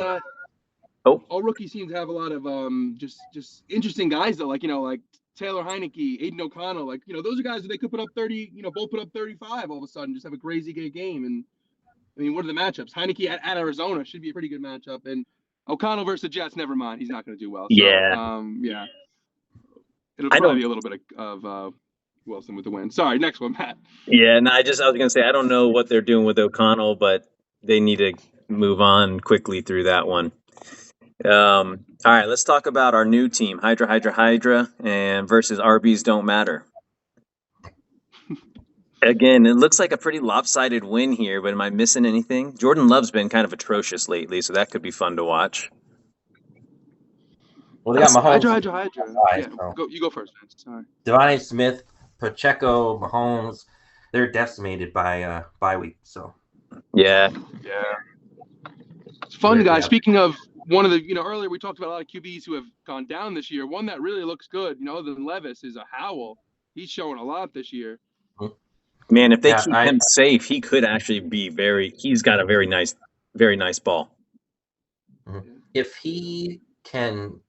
All rookies seem to have a lot of just interesting guys though, like Taylor Heineke, Aiden O'Connell, those are guys that they could put up 30, both put up 35 all of a sudden, just have a crazy good game. And what are the matchups? Heineke at Arizona should be a pretty good matchup, and O'Connell versus the Jets, never mind, he's not going to do well. So, yeah. It'll probably be a little bit of Wilson with the win. Sorry, next one, Matt. Yeah, I was going to say I don't know what they're doing with O'Connell, but they need to move on quickly through that one. All right, let's talk about our new team, Hydra, and versus RBs don't matter. Again, it looks like a pretty lopsided win here, but am I missing anything? Jordan Love's been kind of atrocious lately, so that could be fun to watch. Well, they got Mahomes. Hydra. Yeah, so. you go first, man. Sorry. Devontae Smith, Pacheco, Mahomes, they're decimated by bye week. So. Yeah. It's fun, guys. Speaking of one of the, earlier we talked about a lot of QBs who have gone down this year. One that really looks good, other than Levis, is a Howell. He's showing a lot this year. Man, if they keep him safe, he could actually be he's got a very nice ball. If he can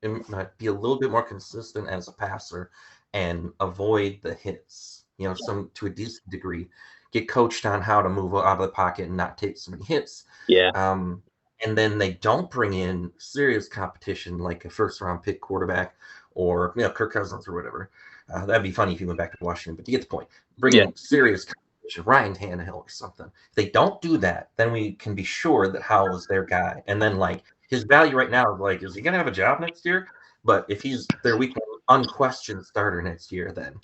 be a little bit more consistent as a passer and avoid the hits, to a decent degree, get coached on how to move out of the pocket and not take so many hits. Yeah. And then they don't bring in serious competition like a first-round pick quarterback or Kirk Cousins or whatever. That'd be funny if he went back to Washington, but you get the point. Bring in serious competition, Ryan Tannehill or something. If they don't do that, then we can be sure that Howell is their guy. And then, his value right now is he going to have a job next year? But if he's their weekend unquestioned starter next year, then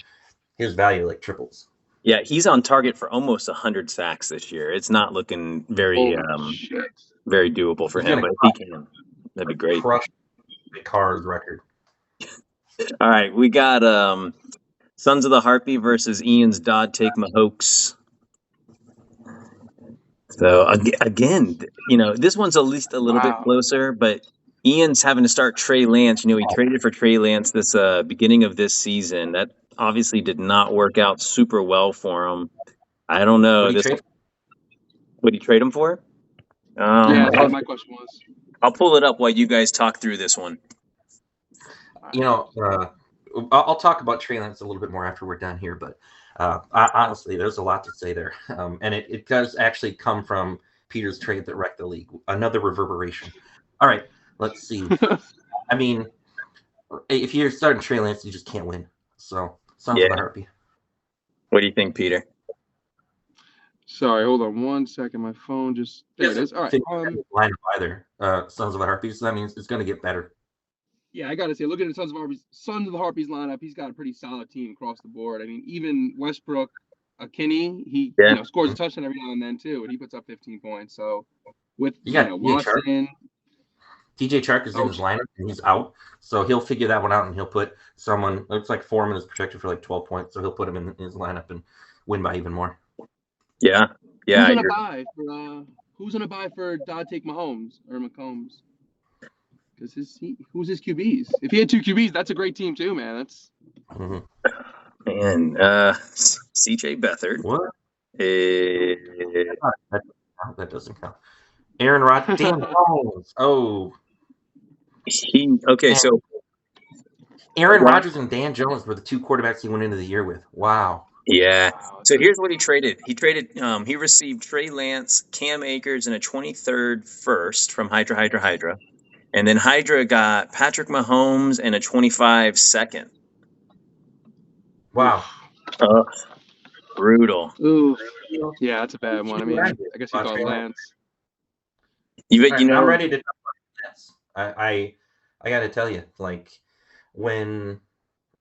his value triples. Yeah, he's on target for almost 100 sacks this year. It's not looking very very doable for him, but if he can, that'd be great. Crush Carr's record. All right, we got Sons of the Harpy versus Ian's Dodd Take Mahokes. So again, this one's at least a little bit closer, but Ian's having to start Trey Lance. He traded for Trey Lance this beginning of this season. That obviously did not work out super well for him. I don't know. Would he trade him for? Yeah, that's what my question was. I'll pull it up while you guys talk through this one. I'll talk about Trey Lance a little bit more after we're done here, but honestly, there's a lot to say there. And it does actually come from Peter's trade that wrecked the league. Another reverberation. All right, let's see. I mean, if you're starting Trey Lance, you just can't win. So, Sons of the Harpy. What do you think, Peter? Sorry, hold on 1 second. My phone just... There it is. All right. Line up either. Sons of the Harpy, so that means it's going to get better. Yeah, I got to say, looking at the Sons of the Harpies lineup, he's got a pretty solid team across the board. I mean, even Westbrook, Kinney, he scores a touchdown every now and then, too, and he puts up 15 points. So, with Watson... DJ Chark is in his lineup, and he's out. So he'll figure that one out, and he'll put someone... Looks like Foreman is projected for 12 points, so he'll put him in his lineup and win by even more. Yeah. Who's gonna buy for Dodd Take Mahomes or McCombs? Because who's his QBs? If he had two QBs, that's a great team too, man. That's and CJ Beathard. What? That doesn't count. Aaron Rodgers. Dan Jones. Oh. So Aaron Rodgers and Dan Jones were the two quarterbacks he went into the year with. Wow. Yeah. So here's what he traded. He received Trey Lance, Cam Akers, and a 23rd first from Hydra. And then Hydra got Patrick Mahomes and a 25 second. Wow. Brutal. Ooh. Yeah, that's a bad one. I mean, I guess he thought Lance. I'm ready to talk about Lance. I got to tell you, when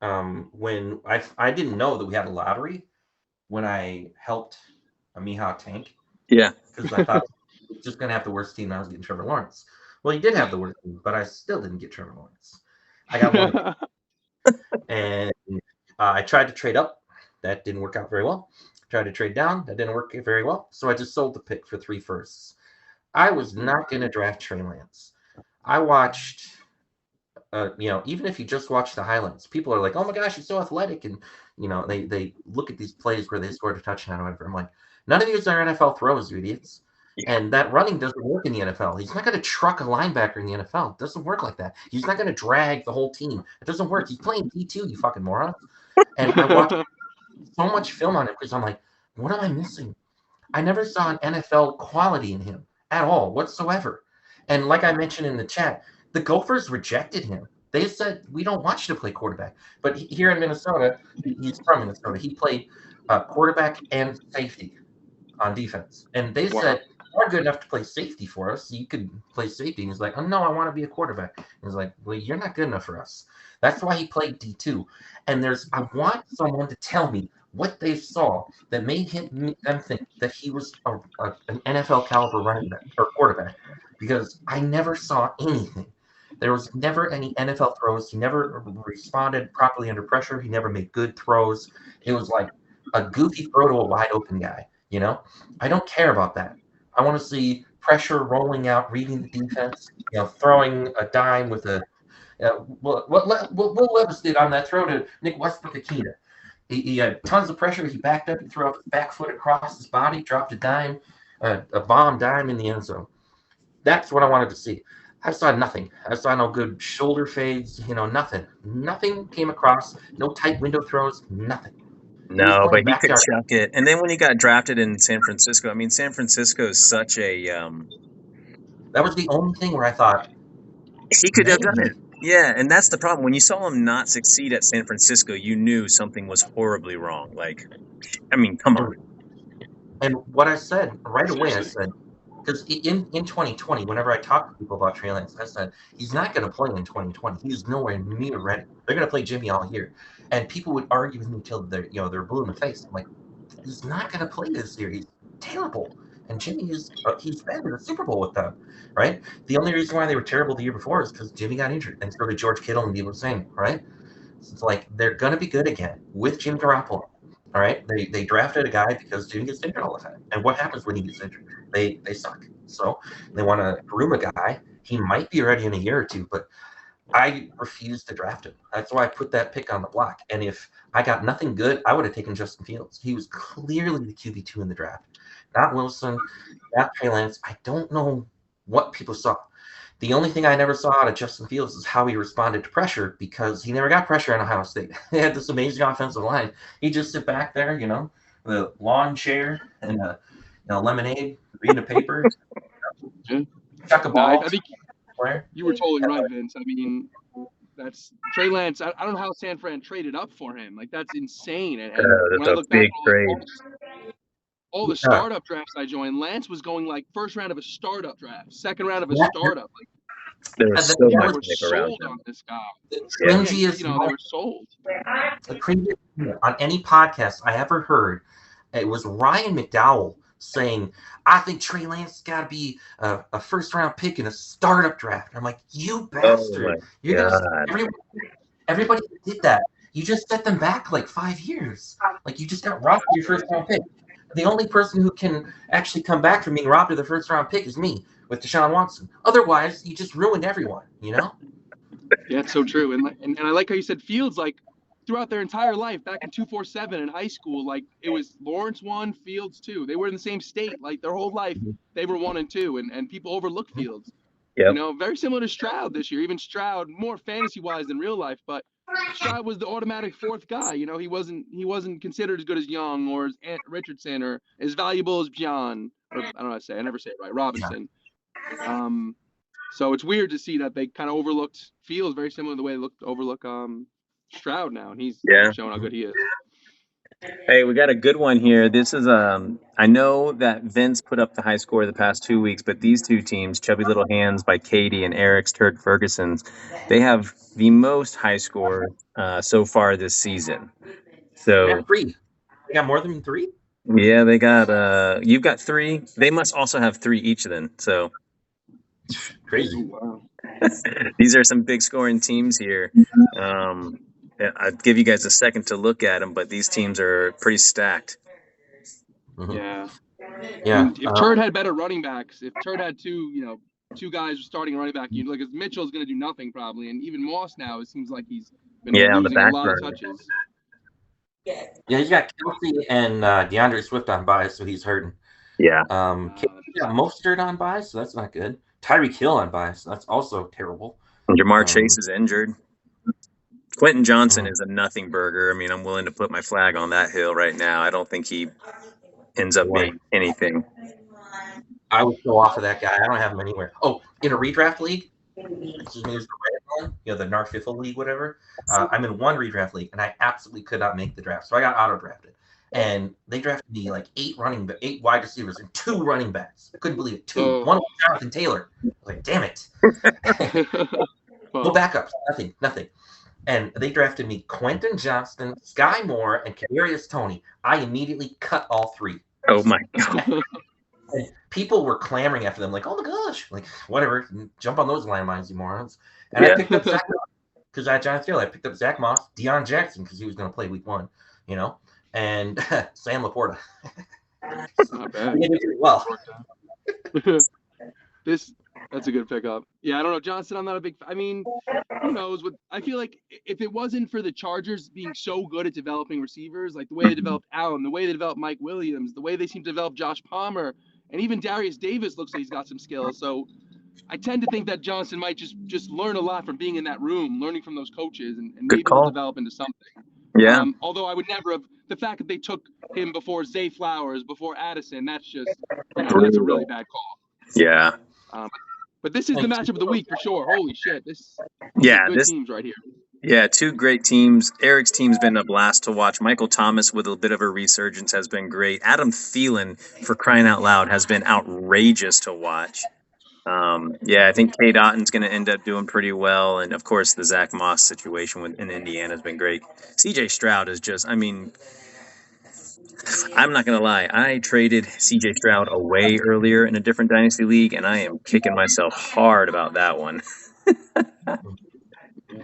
I didn't know that we had a lottery when I helped Mihawk tank. Yeah. Because I thought he was just going to have the worst team and I was getting Trevor Lawrence. Well, he did have the worst team, but I still didn't get Trevor Lawrence. I got one. And I tried to trade up. That didn't work out very well. Tried to trade down. That didn't work very well. So I just sold the pick for 3 firsts. I was not going to draft Trey Lance. I watched... even if you just watch the highlights, people are like, "Oh my gosh, he's so athletic," and they look at these plays where they scored a touchdown or whatever. I'm like, none of these are NFL throws, you idiots. Yeah. And that running doesn't work in the NFL. He's not going to truck a linebacker in the NFL. It doesn't work like that. He's not going to drag the whole team. It doesn't work. He's playing D2, you fucking moron. And I watched so much film on him because I'm like, what am I missing? I never saw an NFL quality in him at all whatsoever. And like I mentioned in the chat, the Gophers rejected him. They said, we don't want you to play quarterback. But here in Minnesota, he's from Minnesota. He played quarterback and safety on defense. And they said, are good enough to play safety for us. You could play safety. And he's like, oh, no, I want to be a quarterback. And he's like, well, you're not good enough for us. That's why he played D2. And I want someone to tell me what they saw that made them think that he was an NFL caliber running back or quarterback, because I never saw anything. There was never any NFL throws. He never responded properly under pressure. He never made good throws. It was like a goofy throw to a wide open guy. I don't care about that. I want to see pressure rolling out, reading the defense, throwing a dime with a what Will Levis did on that throw to Nick Westbrook-Akina. He had tons of pressure. He backed up. He threw up his back foot across his body, dropped a dime, a bomb dime in the end zone. That's what I wanted to see. I saw nothing. I saw no good shoulder fades, nothing. Nothing came across. No tight window throws, nothing. No, but he could chuck it. And then when he got drafted in San Francisco, I mean, San Francisco is such a... that was the only thing where I thought... He could have done it. Yeah, and that's the problem. When you saw him not succeed at San Francisco, you knew something was horribly wrong. Like, I mean, come on. And what I said right away, I said, because in 2020, whenever I talk to people about Trey Lance, I said, he's not going to play in 2020. He's nowhere near ready. They're going to play Jimmy all year. And people would argue with me until they're blue in the face. I'm like, he's not going to play this year. He's terrible. And Jimmy he's been in the Super Bowl with them, right? The only reason why they were terrible the year before is because Jimmy got injured, and so did George Kittle and Debo Samuel, right? So it's like they're going to be good again with Jimmy Garoppolo. All right, they drafted a guy because Jimmy gets injured all the time. And what happens when he gets injured? They suck. So they want to groom a guy. He might be ready in a year or two, but I refuse to draft him. That's why I put that pick on the block. And if I got nothing good, I would have taken Justin Fields. He was clearly the QB2 in the draft. Not Wilson, not Trey Lance. I don't know what people saw. The only thing I never saw out of Justin Fields is how he responded to pressure, because he never got pressure in Ohio State. They had this amazing offensive line. He just sit back there, with a lawn chair and a lemonade, reading a paper, chuck a ball. I think you were totally right, Vince. I mean, that's Trey Lance. I don't know how San Fran traded up for him. Like, that's insane. And that's a big trade. All the startup drafts I joined, Lance was going like first round of a startup draft, second round of a startup. Like, there was so much sold on this guy. The cringiest, they were sold. The cringiest on any podcast I ever heard, it was Ryan McDowell saying, "I think Trey Lance has got to be a first round pick in a startup draft." I'm like, you bastard! Everybody did that. You just set them back like 5 years. Like, you just got robbed of your first round pick. The only person who can actually come back from being robbed of the first round pick is me with Deshaun Watson. Otherwise, you just ruined everyone, Yeah, it's so true. And I like how you said Fields, like, throughout their entire life, back in 247 in high school, like, it was Lawrence 1, Fields 2. They were in the same state. Like, their whole life, they were 1 and 2, and people overlooked Fields. Yep. Very similar to Stroud this year. Even Stroud, more fantasy-wise than real life, but Stroud was the automatic 4th guy. He wasn't considered as good as Young or as Richardson or as valuable as John. Or, I don't know how to say. I never say it right. Robinson. So it's weird to see that they kind of overlooked Fields, very similar to the way they overlook Stroud now, and he's showing how good he is. Hey, we got a good one here. This is I know that Vince put up the high score the past 2 weeks, but these two teams, Chubby Little Hands by Katie and Eric's Turd Ferguson's, they have the most high score so far this season. So they got 3. They got more than 3? Yeah, they got you've got 3. They must also have 3 each then. So crazy. Wow. These are some big scoring teams here. I'll give you guys a second to look at them, but these teams are pretty stacked. Yeah. Yeah. If Turd had better running backs, if Turd had two guys starting running back, you'd look at Mitchell's going to do nothing probably, and even Moss now, it seems like he's been losing a lot of touches. Yeah, he's got Kelsey and DeAndre Swift on bye, so he's hurting. Yeah. He got Mostert on bye, so that's not good. Tyreek Hill on bye, so that's also terrible. Jamar Chase is injured. Quentin Johnson is a nothing burger. I mean, I'm willing to put my flag on that hill right now. I don't think he ends up being anything. I would go off of that guy. I don't have him anywhere. Oh, in a redraft league, which is the red one, the Narfiffle league, whatever. I'm in one redraft league, and I absolutely could not make the draft, so I got auto drafted. and they drafted me like 8 wide receivers and 2 running backs. I couldn't believe it. 2. One was Jonathan Taylor. I was like, damn it. No backups. Nothing. And they drafted me Quentin Johnston, Sky Moore, and Kadarius Toney. I immediately cut all 3. Oh my God. And people were clamoring after them, like, oh my gosh, like, whatever, jump on those landmines, you morons. And I picked up Zach Moss because I had Jonathan Taylor. I picked up Zach Moss, Deion Jackson because he was going to play week 1, and Sam Laporta. Not bad. He did pretty well. That's a good pickup. Yeah, I don't know. Johnson, I'm not a big – I mean, who knows? I feel like if it wasn't for the Chargers being so good at developing receivers, like the way they developed Allen, the way they developed Mike Williams, the way they seem to develop Josh Palmer, and even Darius Davis looks like he's got some skills. So I tend to think that Johnson might just learn a lot from being in that room, learning from those coaches, and maybe he'll develop into something. Yeah. Although I would never have – the fact that they took him before Zay Flowers, before Addison, that's just that's a really bad call. Yeah. But this is the matchup of the week for sure. Holy shit. This teams right here. Yeah, 2 great teams. Eric's team's been a blast to watch. Michael Thomas with a bit of a resurgence has been great. Adam Thielen, for crying out loud, has been outrageous to watch. I think Cade Otton's going to end up doing pretty well. And, of course, the Zach Moss situation in Indiana has been great. CJ Stroud is just, I mean, I'm not going to lie. I traded CJ Stroud away earlier in a different Dynasty League, and I am kicking myself hard about that one.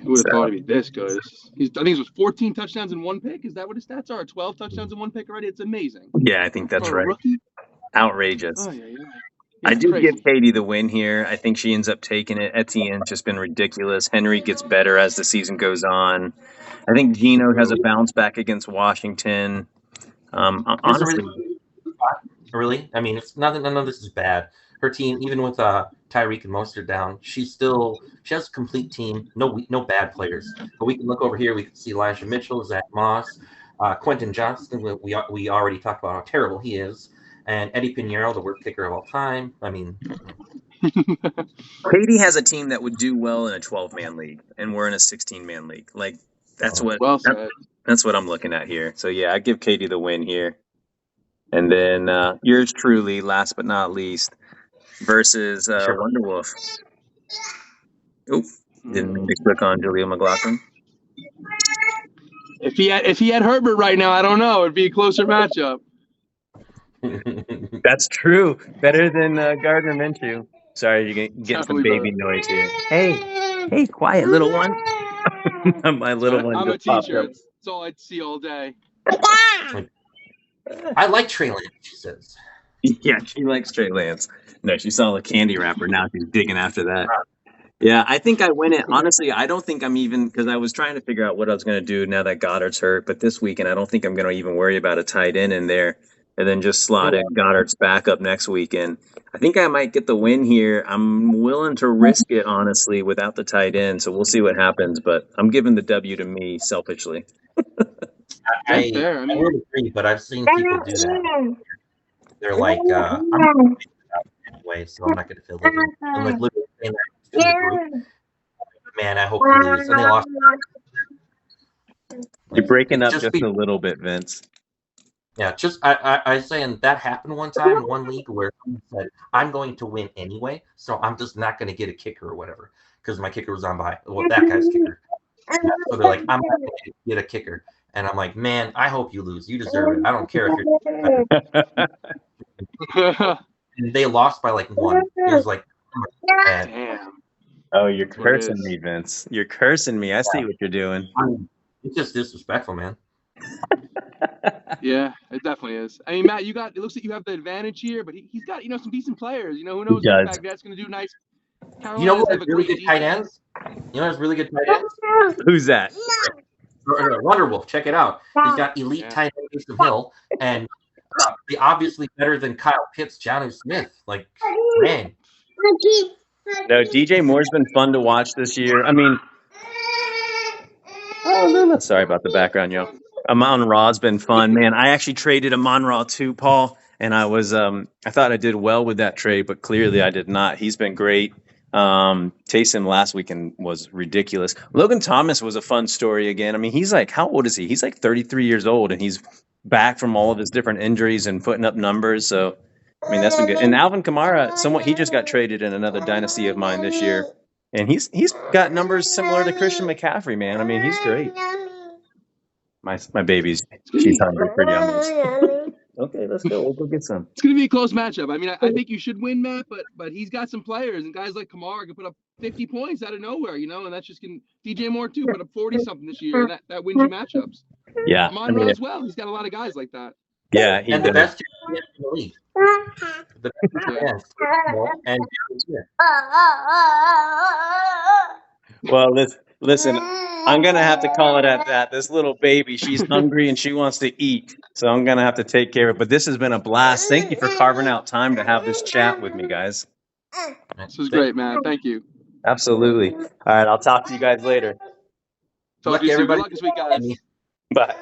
Who would have thought he'd be this good? I think it was 14 touchdowns and 1 pick. Is that what his stats are? 12 touchdowns and 1 pick already? It's amazing. Yeah, I think that's right. Rookie? Outrageous. Oh, yeah. I do give Katie the win here. I think she ends up taking it. Etienne's just been ridiculous. Henry gets better as the season goes on. I think Geno has a bounce back against Washington. Honestly, really, I mean, it's none of this is bad. Her team, even with Tyreek and Mostert down, she has a complete team. No bad players. But we can look over here. We can see Elijah Mitchell, Zach Moss, Quentin Johnston. We already talked about how terrible he is, and Eddie Pinheiro, the worst kicker of all time. I mean, Katie has a team that would do well in a 12-man league, and we're in a 16-man league. Like that's what I'm looking at here. So yeah, I give Katie the win here, and then yours truly, last but not least, versus Wonder Wolf. Oop, didn't mean to click on Julia McLaughlin. If he had Herbert right now, I don't know. It'd be a closer matchup. That's true. Better than Gardner Minshew. Sorry, you're getting some baby noise here. Hey, quiet, little one. My little one. I'm a teacher. That's all I'd see all day. I like Trey Lance, she says. Yeah, she likes Trey Lance. No, she saw the candy wrapper. Now she's digging after that. Yeah, I think I win it. Honestly, I don't think I'm even, because I was trying to figure out what I was going to do now that Goddard's hurt. But this weekend, I don't think I'm going to even worry about a tight end in there and then just slot in Goddard's backup next weekend. I think I might get the win here. I'm willing to risk it, honestly, without the tight end. So we'll see what happens. But I'm giving the W to me selfishly. I would agree, but I've seen people do that. They're like, I'm going to anyway, so I'm not going to fill it in. I'm like literally saying that in the group. Man, I hope you lose. And they lost. You're breaking up just a little bit, Vince. Yeah, I saying that happened one time in one league where someone said, I'm going to win anyway, so I'm just not going to get a kicker or whatever because my kicker was on by. Well, that guy's kicker. So they're like, I'm not going to get a kicker. And I'm like, man, I hope you lose. You deserve it. I don't care if you're. And they lost by like 1. It was like, damn. Oh, you're cursing me, Vince. You're cursing me. I see what you're doing. It's just disrespectful, man. Yeah, it definitely is. I mean, Matt, it looks like you have the advantage here, but he's got some decent players. Who knows what Baghdad's going to do nice. Carolina's who has really good tight ends? Who has really good tight ends? Who's that? Wonder Wolf. Check it out. He's got elite tight end Taysom Hill and obviously better than Kyle Pitts, Jonnu Smith. Like, man. No, DJ Moore's been fun to watch this year. I mean, sorry about the background, y'all. Amon-Ra's been fun, man. I actually traded Amon-Ra too, Paul, and I was I thought I did well with that trade, but clearly I did not. He's been great. Taysom last weekend was ridiculous. Logan Thomas was a fun story again. I mean, he's like, how old is he? He's like 33 years old, and he's back from all of his different injuries and putting up numbers. So, I mean, that's been good. And Alvin Kamara, he just got traded in another dynasty of mine this year, and he's got numbers similar to Christian McCaffrey, man. I mean, he's great. My baby's, she's hungry for yummies. Okay, let's go. We'll go get some. It's going to be a close matchup. I mean, I think you should win, Matt, but he's got some players, and guys like Kamara can put up 50 points out of nowhere, and that's just going to – DJ Moore, too, put up 40-something this year, and that wins you matchups. Yeah. Monroe as well. He's got a lot of guys like that. Yeah, he and does. the best in the league. The best and Well, listen, I'm going to have to call it at that. This little baby, she's hungry and she wants to eat. So I'm going to have to take care of it. But this has been a blast. Thank you for carving out time to have this chat with me, guys. This was great, man. Thank you. Absolutely. All right, I'll talk to you guys later. Talk to you soon. Good luck this week, guys. Bye.